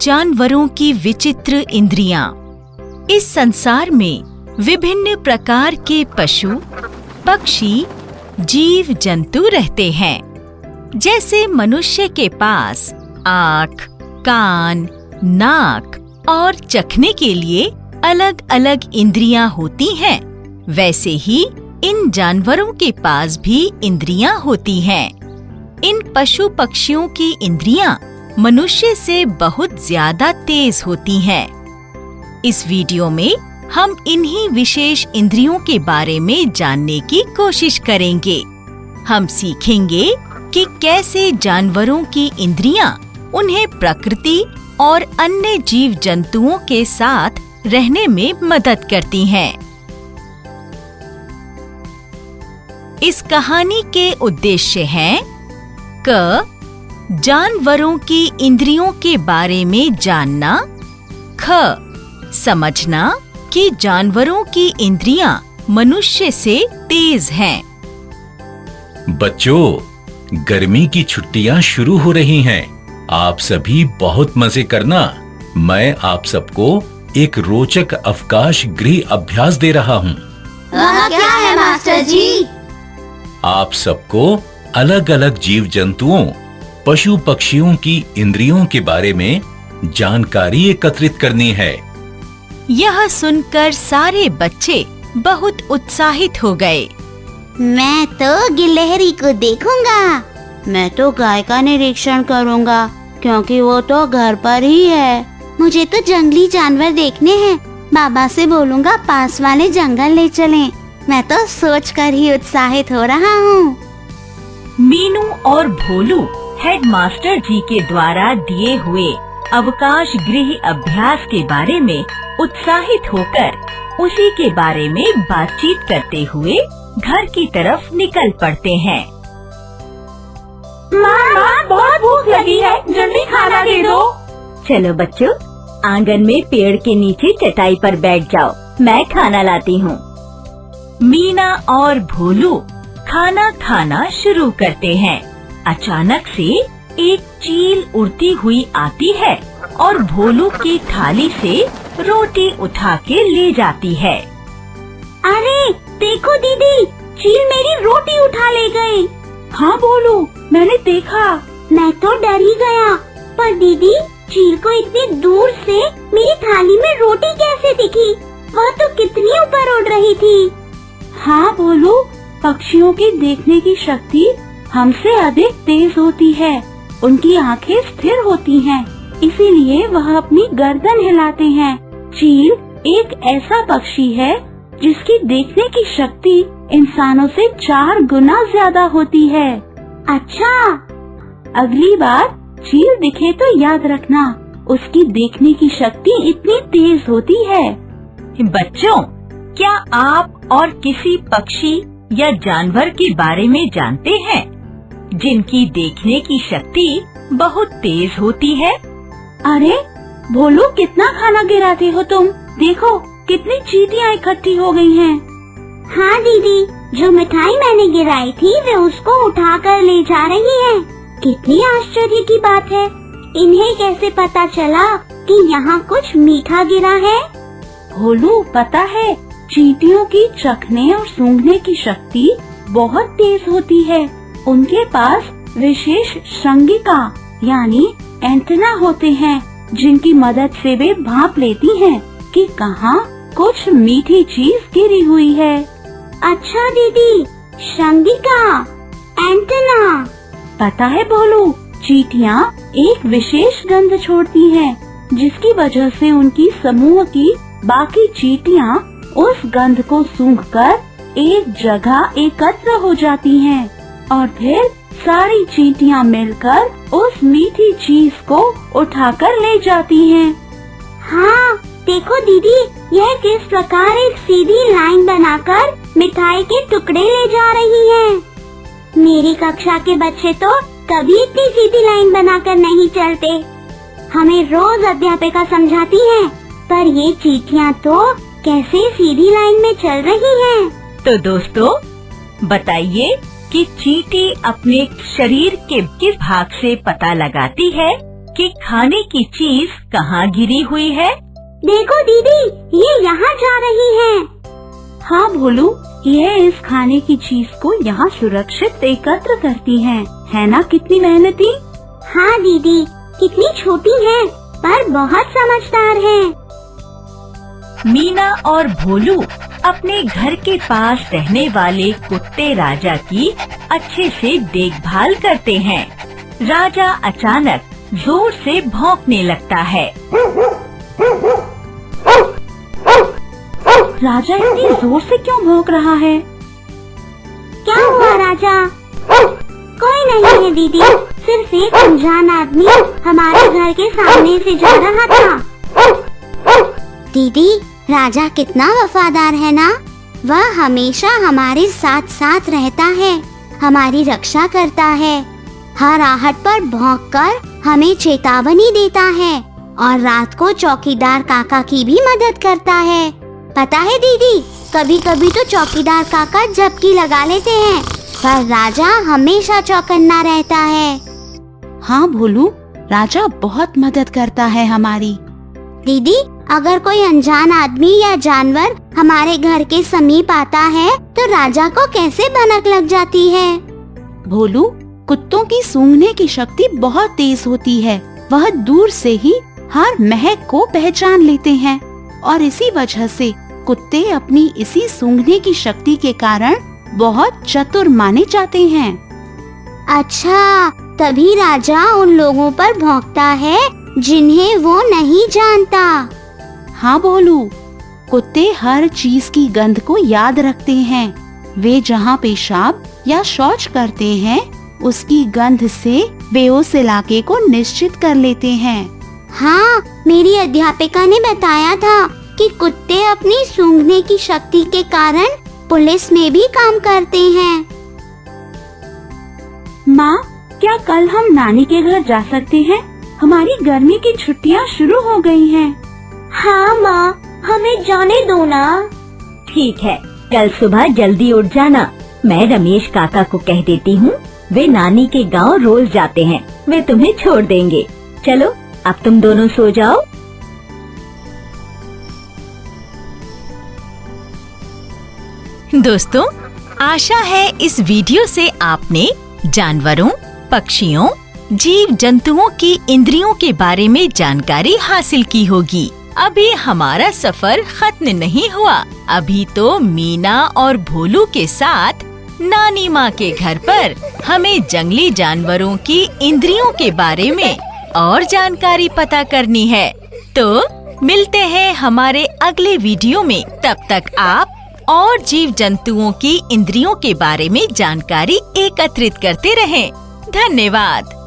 जानवरों की विचित्र इंद्रियां। इस संसार में विभिन्न प्रकार के पशु, पक्षी, जीव जंतु रहते हैं। जैसे मनुष्य के पास आँख, कान, नाक और चखने के लिए अलग अलग इंद्रियां होती हैं, वैसे ही इन जानवरों के पास भी इंद्रियां होती हैं। इन पशु पक्षियों की इंद्रियां मनुष्य से बहुत ज्यादा तेज होती हैं। इस वीडियो में हम इन्हीं विशेष इंद्रियों के बारे में जानने की कोशिश करेंगे। हम सीखेंगे कि कैसे जानवरों की इंद्रियां उन्हें प्रकृति और अन्य जीव जंतुओं के साथ रहने में मदद करती हैं। इस कहानी के उद्देश्य हैं क. जानवरों की इंद्रियों के बारे में जानना। ख. समझना कि जानवरों की इंद्रियां मनुष्य से तेज हैं। बच्चों, गर्मी की छुट्टियां शुरू हो रही हैं। आप सभी बहुत मजे करना। मैं आप सबको एक रोचक अवकाश गृह अभ्यास दे रहा हूँ। वहाँ क्या है मास्टर जी? आप सबको अलग अलग जीव जंतुओं, पशु पक्षियों की इंद्रियों के बारे में जानकारी एकत्रित करनी है। यह सुनकर सारे बच्चे बहुत उत्साहित हो गए। मैं तो गिलहरी को देखूंगा। मैं तो गाय का निरीक्षण करूंगा, क्योंकि वो तो घर पर ही है। मुझे तो जंगली जानवर देखने हैं। बाबा से बोलूंगा पास वाले जंगल ले चलें। मैं तो सोचकर ही उत्साहित हो रहा हूँ। मीनू और भोलू हेडमास्टर जी के द्वारा दिए हुए अवकाश गृह अभ्यास के बारे में उत्साहित होकर उसी के बारे में बातचीत करते हुए घर की तरफ निकल पड़ते हैं। माँ, बहुत भूख लगी है, जल्दी खाना दे दो। चलो बच्चों, आंगन में पेड़ के नीचे चटाई पर बैठ जाओ, मैं खाना लाती हूँ। मीना और भोलू खाना खाना शुरू करते हैं। अचानक से एक चील उड़ती हुई आती है और भोलू की थाली से रोटी उठा के ले जाती है। अरे देखो दीदी, चील मेरी रोटी उठा ले गई। हाँ भोलू, मैंने देखा। मैं तो डर ही गया। पर दीदी, चील को इतनी दूर से मेरी थाली में रोटी कैसे दिखी? वह तो कितनी ऊपर उड़ रही थी। हाँ भोलू, पक्षियों की देखने की शक्ति हमसे अधिक तेज होती है। उनकी आँखें स्थिर होती हैं, इसीलिए वह अपनी गर्दन हिलाते हैं। चील एक ऐसा पक्षी है जिसकी देखने की शक्ति इंसानों से 4 गुना ज्यादा होती है। अच्छा, अगली बार चील दिखे तो याद रखना, उसकी देखने की शक्ति इतनी तेज होती है। बच्चों, क्या आप और किसी पक्षी या जानवर के बारे में जानते हैं जिनकी देखने की शक्ति बहुत तेज होती है? अरे भोलू, कितना खाना गिराते हो तुम। देखो कितनी चींटियां इकट्ठी हो गई हैं। हाँ दीदी, जो मिठाई मैंने गिराई थी वे उसको उठा कर ले जा रही हैं। कितनी आश्चर्य की बात है। इन्हें कैसे पता चला कि यहाँ कुछ मीठा गिरा है? भोलू, पता है, चींटियों की चखने और सूंघने की शक्ति बहुत तेज होती है। उनके पास विशेष श्रृंगिका यानी एंटेना होते हैं, जिनकी मदद से वे भांप लेती हैं कि कहाँ कुछ मीठी चीज गिरी हुई है। अच्छा दीदी, श्रृंगिका, एंटेना। पता है भोलू, चींटियां एक विशेष गंध छोड़ती हैं, जिसकी वजह से उनकी समूह की बाकी चींटियां उस गंध को सूंघकर एक जगह एकत्र हो जाती हैं और फिर सारी चींटियां मिलकर उस मीठी चीज को उठाकर ले जाती हैं। हाँ देखो दीदी, यह किस प्रकार एक सीधी लाइन बनाकर मिठाई के टुकड़े ले जा रही हैं। मेरी कक्षा के बच्चे तो कभी इतनी सीधी लाइन बनाकर नहीं चलते। हमें रोज अध्यापिका समझाती हैं, पर ये चींटियां तो कैसे सीधी लाइन में चल रही हैं। तो दोस्तों, बताइए कि चींटी अपने शरीर के किस भाग से पता लगाती है कि खाने की चीज कहाँ गिरी हुई है? देखो दीदी, ये यहाँ जा रही है। हाँ भोलू, यह इस खाने की चीज को यहाँ सुरक्षित एकत्र करती है ना? कितनी मेहनती। हाँ दीदी, कितनी छोटी है पर बहुत समझदार है। मीना और भोलू अपने घर के पास रहने वाले कुत्ते राजा की अच्छे से देखभाल करते हैं। राजा अचानक जोर से भौंकने लगता है। राजा इतनी जोर से क्यों भौंक रहा है? क्या हुआ राजा? कोई नहीं है दीदी, सिर्फ एक अनजान आदमी हमारे घर के सामने से जा रहा था। दीदी, राजा कितना वफादार है ना? वह हमेशा हमारे साथ साथ रहता है, हमारी रक्षा करता है, हर आहट पर भौंककर हमें चेतावनी देता है और रात को चौकीदार काका की भी मदद करता है। पता है दीदी, कभी कभी तो चौकीदार काका झपकी लगा लेते हैं, पर राजा हमेशा चौकन्ना रहता है। हाँ भोलू, राजा बहुत मदद करता है हमारी। दीदी, अगर कोई अनजान आदमी या जानवर हमारे घर के समीप आता है तो राजा को कैसे भनक लग जाती है? भोलू, कुत्तों की सूंघने की शक्ति बहुत तेज होती है। वह दूर से ही हर महक को पहचान लेते हैं और इसी वजह से कुत्ते अपनी इसी सूंघने की शक्ति के कारण बहुत चतुर माने जाते हैं। अच्छा, तभी राजा उन लोगों पर भौंकता है जिन्हें वो नहीं जानता। हाँ भोलू, कुत्ते हर चीज की गंध को याद रखते हैं। वे जहाँ पेशाब या शौच करते हैं, उसकी गंध से वे उस इलाके को निश्चित कर लेते हैं। हाँ, मेरी अध्यापिका ने बताया था कि कुत्ते अपनी सूंघने की शक्ति के कारण पुलिस में भी काम करते हैं। माँ, क्या कल हम नानी के घर जा सकते हैं? हमारी गर्मी की छुट्टियाँ शुरू हो गई हैं। हाँ माँ, हमें जाने दो ना। ठीक है, कल सुबह जल्दी उठ जाना। मैं रमेश काका को कह देती हूँ, वे नानी के गांव रोज जाते हैं, वे तुम्हें छोड़ देंगे। चलो, अब तुम दोनों सो जाओ। दोस्तों, आशा है इस वीडियो से आपने जानवरों, पक्षियों, जीव जंतुओं की इंद्रियों के बारे में जानकारी हासिल की होगी। अभी हमारा सफर खत्म नहीं हुआ। अभी तो मीना और भोलू के साथ नानी माँ के घर पर हमें जंगली जानवरों की इंद्रियों के बारे में और जानकारी पता करनी है। तो मिलते हैं हमारे अगले वीडियो में। तब तक आप और जीव जंतुओं की इंद्रियों के बारे में जानकारी एकत्रित करते रहें। धन्यवाद।